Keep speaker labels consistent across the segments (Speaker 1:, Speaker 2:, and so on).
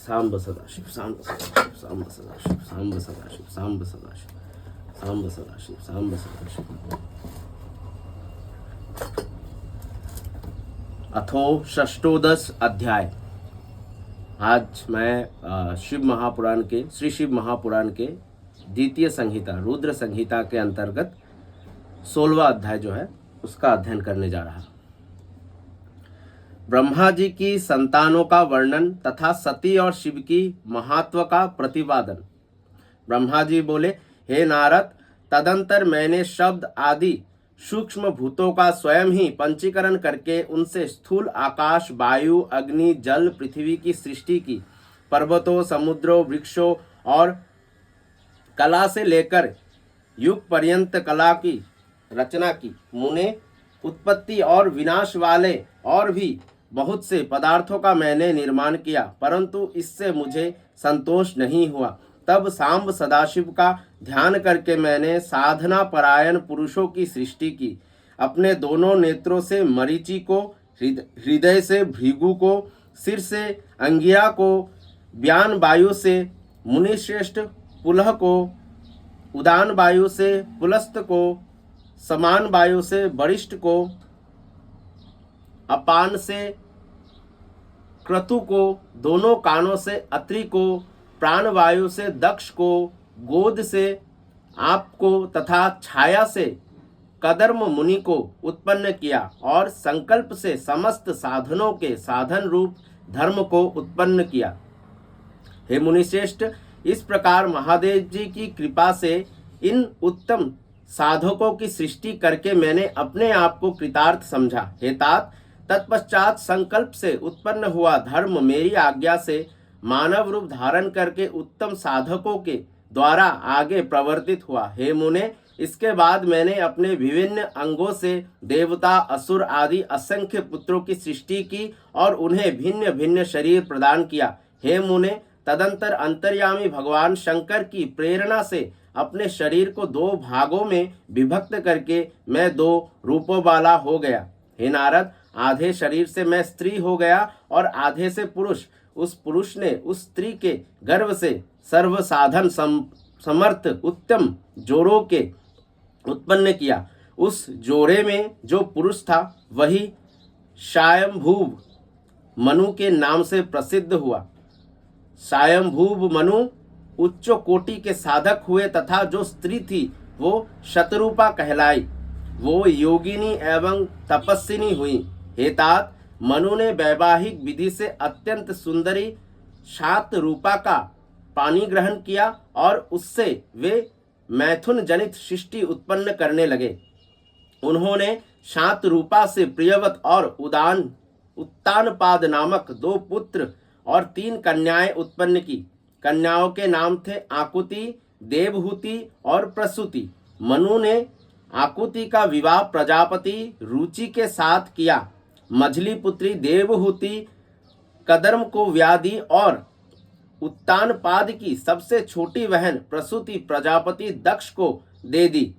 Speaker 1: सांब सदाशिव, सांब सदाशिव, सांब सदाशिव, सांब सदाशिव, सांब सदाशिव, सांब सदाशिव, सांब सदाशिव। अथो षष्ठोदश अध्याय। आज मैं शिव महापुराण के श्री शिव महापुराण के द्वितीय संहिता रुद्र संहिता के अंतर्गत 16वां अध्याय जो है उसका अध्ययन करने जा रहा। ब्रह्मा जी की संतानों का वर्णन तथा सती और शिव की महत्व का प्रतिपादन। ब्रह्मा जी बोले, हे नारद, तदंतर मैंने शब्द आदि सूक्ष्म भूतों का स्वयं ही पंचीकरण करके उनसे स्थूल आकाश, वायु, अग्नि, जल, पृथ्वी की सृष्टि की। पर्वतों, समुद्रों, वृक्षों और कला से लेकर युग पर्यंत कला की रचना की। मुने उत्पत्ति और विनाश वाले और भी बहुत से पदार्थों का मैंने निर्माण किया, परंतु इससे मुझे संतोष नहीं हुआ। तब सांब सदाशिव का ध्यान करके मैंने साधना परायण पुरुषों की सृष्टि की। अपने दोनों नेत्रों से मरीचि को, हृदय से भृगु को, सिर से अंगिरा को, व्यान वायु से मुनिश्रेष्ठ पुलह को, उदान वायु से पुलस्त को, समान वायु से वरिष्ठ को, अपान से क्रतु को, दोनों कानों से अत्रि को, प्राण वायु से दक्ष को, गोद से आप को तथा छाया से कदर्म मुनि को उत्पन्न किया और संकल्प से समस्त साधनों के साधन रूप धर्म को उत्पन्न किया। हे मुनिश्रेष्ठ, इस प्रकार महादेव जी की कृपा से इन उत्तम साधकों की सृष्टि करके मैंने अपने आप को कृतार्थ समझा। हे तात, तत्पश्चात संकल्प से उत्पन्न हुआ धर्म मेरी आज्ञा से मानव रूप धारण करके उत्तम साधकों के द्वारा आगे प्रवर्तित हुआ। हे मुने, इसके बाद मैंने अपने विभिन्न अंगों से देवता, असुर आदि असंख्य पुत्रों की सृष्टि की और उन्हें भिन्न भिन्न शरीर प्रदान किया। हे मुने, तदंतर अंतर्यामी भगवान शंकर की प्रेरणा से अपने शरीर को 2 भागों में विभक्त करके मैं 2 रूपों वाला हो गया। हे नारद, आधे शरीर से मैं स्त्री हो गया और आधे से पुरुष। उस पुरुष ने उस स्त्री के गर्भ से सर्व साधन समर्थ उत्तम जोड़ों के उत्पन्न किया। उस जोड़े में जो पुरुष था वही शायंभूव मनु के नाम से प्रसिद्ध हुआ। शायंभूव मनु उच्च कोटि के साधक हुए तथा जो स्त्री थी वो शतरूपा कहलाई। वो योगिनी एवं तपस्विनी हुई। हे तात, मनु ने वैवाहिक विधि से अत्यंत सुंदरी शात रूपा का पानी ग्रहण किया और उससे वे मैथुन जनित सृष्टि उत्पन्न करने लगे। उन्होंने शात रूपा से प्रियवत और उत्तानपाद नामक 2 पुत्र और 3 कन्याएं उत्पन्न की। कन्याओं के नाम थे आकुति, देवहूति और प्रसूति। मनु ने आकुति का विवाह प्रजापति रुचि के साथ किया। मझली पुत्री देवहूति कदर्म को व्याधि और उत्तानपाद की सबसे छोटी बहन प्रसूति प्रजापति दक्ष को दे दी।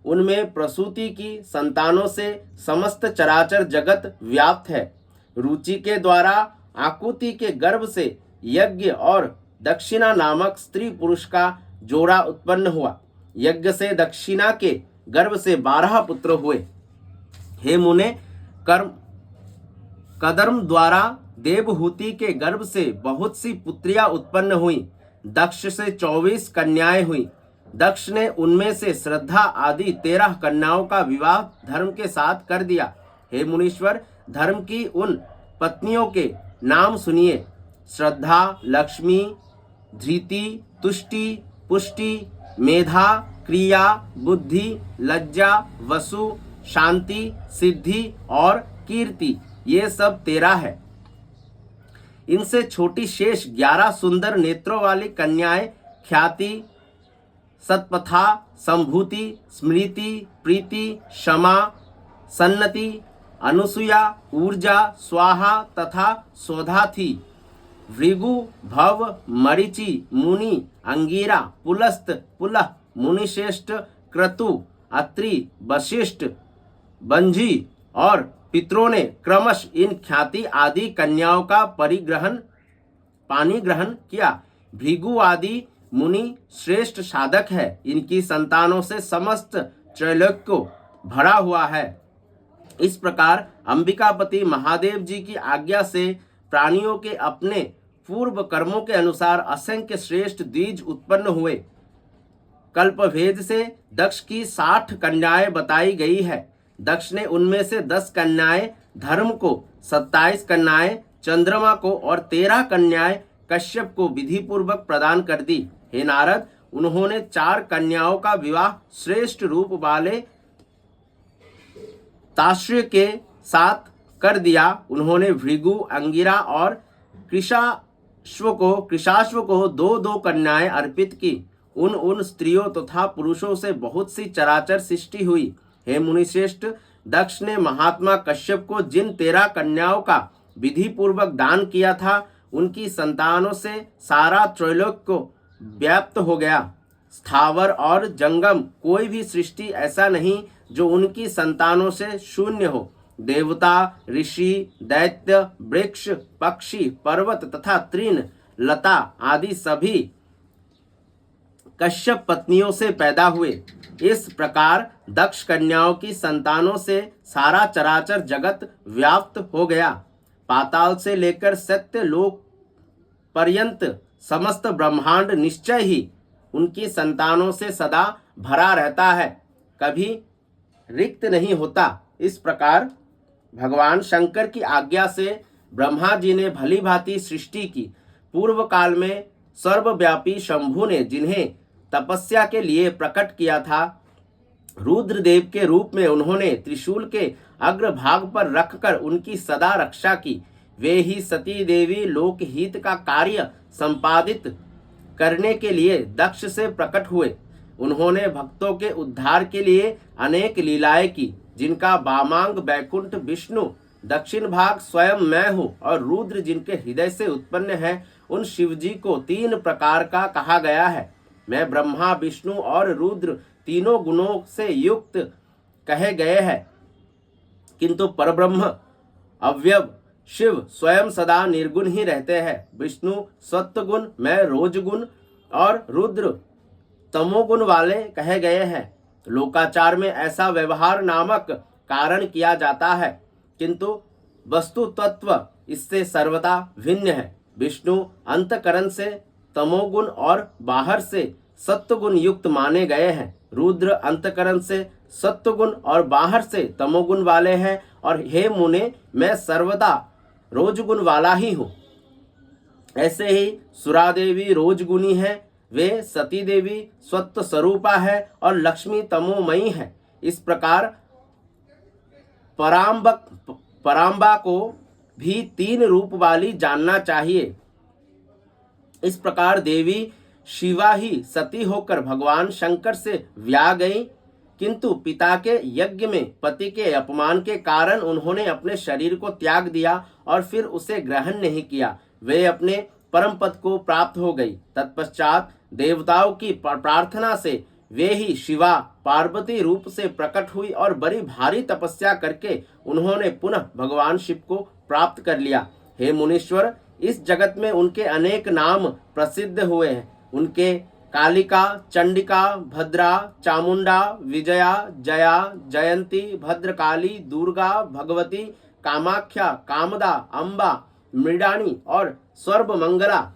Speaker 1: उनमें प्रसूति की संतानों से समस्त चराचर जगत व्याप्त है। रुचि के द्वारा आकुति के गर्भ से यज्ञ और दक्षिणा नामक स्त्री पुरुष का जोड़ा उत्पन्न हुआ। यज्ञ से दक्षिणा के गर्भ से 12 पुत्र हुए। हे मुने, कदर्म द्वारा देवहूति के गर्भ से बहुत सी पुत्रियां उत्पन्न हुई। दक्ष से 24 कन्याएं हुई। दक्ष ने उनमें से श्रद्धा आदि 13 कन्याओं का विवाह धर्म के साथ कर दिया। हे मुनीश्वर, धर्म की उन पत्नियों के नाम सुनिए। श्रद्धा, लक्ष्मी, धृति, तुष्टि, पुष्टि, मेधा, क्रिया, बुद्धि, लज्जा, वसु, शांति, सिद्धि और कीर्ति, ये सब 13 है। इनसे छोटी शेष 11 सुंदर नेत्रों वाली कन्याएं ख्याति, सत्पथा, संभूति, स्मृति, प्रीति, क्षमा, सन्नति, अनुसुया, ऊर्जा, स्वाहा तथा स्वधा थी। भृगु, भव, मरीचि, मुनि, अंगिरा, पुलस्त, पुलह, मुनिश्रेष्ठ, क्रतु, अत्रि, वशिष्ठ, बंजी और पितरों ने क्रमश इन ख्याति आदि कन्याओं का परिग्रहण पानी ग्रहण किया। भृगु आदि मुनि श्रेष्ठ साधक है, इनकी संतानों से समस्त त्रैलोक्य भरा हुआ है। इस प्रकार अंबिकापति महादेव जी की आज्ञा से प्राणियों के अपने पूर्व कर्मों के अनुसार असंख्य श्रेष्ठ द्विज उत्पन्न हुए। कल्पभेद से दक्ष की 60 कन्याएं बताई गई है। दक्ष ने उनमें से 10 कन्याएं धर्म को, 27 कन्याएं चंद्रमा को और 13 कन्याएं कश्यप को विधि पूर्वक प्रदान कर दी। हे नारद, उन्होंने 4 कन्याओं का विवाह श्रेष्ठ रूप वाले ताश्य के साथ कर दिया। उन्होंने भृगु, अंगिरा और कृशाश्व को 2-2 कन्याएं अर्पित की। उन स्त्रियों तथा पुरुषों से बहुत सी चराचर सृष्टि हुई। हे मुनिश्रेष्ठ, दक्ष ने महात्मा कश्यप को जिन 13 कन्याओं का विधि पूर्वक दान किया था, उनकी संतानों से सारा त्रैलोक्य व्याप्त हो गया। स्थावर और जंगम कोई भी सृष्टि ऐसा नहीं जो उनकी संतानों से शून्य हो। देवता, ऋषि, दैत्य, वृक्ष, पक्षी, पर्वत तथा तृण, लता आदि सभी कश्यप पत्नियों से पैदा हुए। इस प्रकार दक्ष कन्याओं की संतानों से सारा चराचर जगत व्याप्त हो गया। पाताल से लेकर सत्य लोक पर्यंत समस्त ब्रह्मांड निश्चय ही उनकी संतानों से सदा भरा रहता है, कभी रिक्त नहीं होता। इस प्रकार भगवान शंकर की आज्ञा से ब्रह्मा जी ने भली भांति सृष्टि की। पूर्व काल में सर्वव्यापी शंभु ने जिन्हें तपस्या के लिए प्रकट किया था, रुद्रदेव के रूप में उन्होंने त्रिशूल के अग्रभाग पर रखकर उनकी सदा रक्षा की। वे ही सती देवी लोकहित का कार्य संपादित करने के लिए दक्ष से प्रकट हुए। उन्होंने भक्तों के उद्धार के लिए अनेक लीलाएं की, जिनका वामांग बैकुंठ विष्णु, दक्षिण भाग स्वयं मैं हूँ और रुद्र जिनके हृदय से उत्पन्न है, उन शिवजी को 3 प्रकार का कहा गया है। मैं ब्रह्मा, विष्णु और रुद्र तीनों गुणों से युक्त कहे गए हैं, किंतु परब्रह्म अव्यव शिव स्वयं सदा निर्गुण ही रहते हैं। विष्णु सत्वगुण, मैं रोजगुण और रुद्र तमोगुण वाले कहे गए हैं। लोकाचार में ऐसा व्यवहार नामक कारण किया जाता है, किंतु वस्तु तत्व इससे सर्वथा भिन्न है। विष्णु अंतकरण से तमोगुण और बाहर से सत्वगुण युक्त माने गए हैं। रुद्र अंतकरण से सत्वगुण और बाहर से तमोगुण वाले हैं। और हे मुने, मैं सर्वदा रोजगुण वाला ही हूँ। ऐसे ही सुरादेवी रोजगुणी है, वे सती देवी सत्व स्वरूपा है और लक्ष्मी तमोमयी है। इस प्रकार पराम्बा को भी 3 रूप वाली जानना चाहिए। इस प्रकार देवी शिवा ही सती होकर भगवान शंकर से व्या गई, किंतु पिता के यज्ञ में पति के अपमान के कारण उन्होंने अपने शरीर को त्याग दिया और फिर उसे ग्रहण नहीं किया। वे अपने परम पद को प्राप्त हो गई। तत्पश्चात देवताओं की प्रार्थना से वे ही शिवा पार्वती रूप से प्रकट हुई और बड़ी भारी तपस्या करके उन्होंने पुनः भगवान शिव को प्राप्त कर लिया। हे मुनीश्वर, इस जगत में उनके अनेक नाम प्रसिद्ध हुए हैं। उनके कालिका, चंडिका, भद्रा, चामुंडा, विजया, जया, जयंती, भद्रकाली, दुर्गा, भगवती, कामाख्या, कामदा, अंबा, मृडानी और सर्वमंगला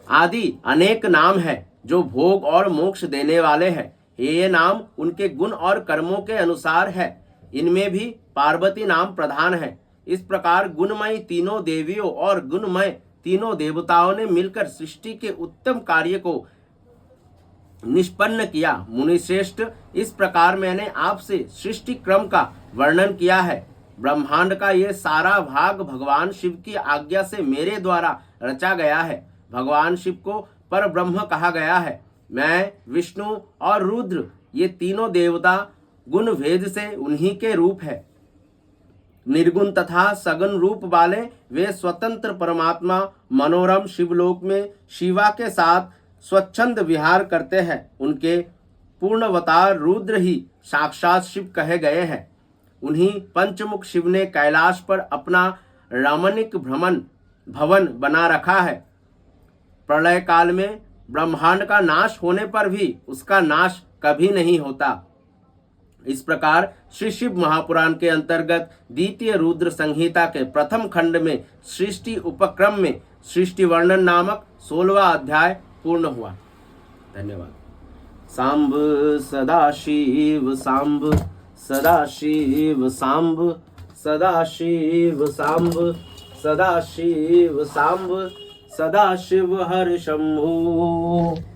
Speaker 1: आदि अनेक नाम हैं जो भोग और मोक्ष देने वाले हैं। ये नाम उनके गुण और कर्मों के अनुसार है। इनमें भी पार्वती नाम प्रधान है। इस प्रकार गुणमयी तीनों देवियों और गुणमय तीनों देवताओं ने मिलकर सृष्टि के उत्तम कार्य को निष्पन्न किया। मुनिश्रेष्ठ, इस प्रकार मैंने आपसे सृष्टि क्रम का वर्णन किया है। ब्रह्मांड का ये सारा भाग भगवान शिव की आज्ञा से मेरे द्वारा रचा गया है। भगवान शिव को पर ब्रह्म कहा गया है। मैं, विष्णु और रुद्र ये तीनों देवता गुण भेद से उन्हीं के रूप है। निर्गुण तथा सगुण रूप वाले वे स्वतंत्र परमात्मा मनोरम शिवलोक में शिवा के साथ स्वच्छंद विहार करते हैं। उनके पूर्णवतार रुद्र ही साक्षात शिव कहे गए हैं। उन्हीं पंचमुख शिव ने कैलाश पर अपना रामनिक भ्रमण भवन बना रखा है। प्रलय काल में ब्रह्मांड का नाश होने पर भी उसका नाश कभी नहीं होता। इस प्रकार श्री शिव महापुराण के अंतर्गत द्वितीय रुद्र संहिता के प्रथम खंड में सृष्टि उपक्रम में सृष्टि वर्णन नामक 16वां अध्याय पूर्ण हुआ। धन्यवाद। सांब सदाशिव सांब सदाशिव सांब सदाशिव सांब सदाशिव सांब सदाशिव हर शंभु।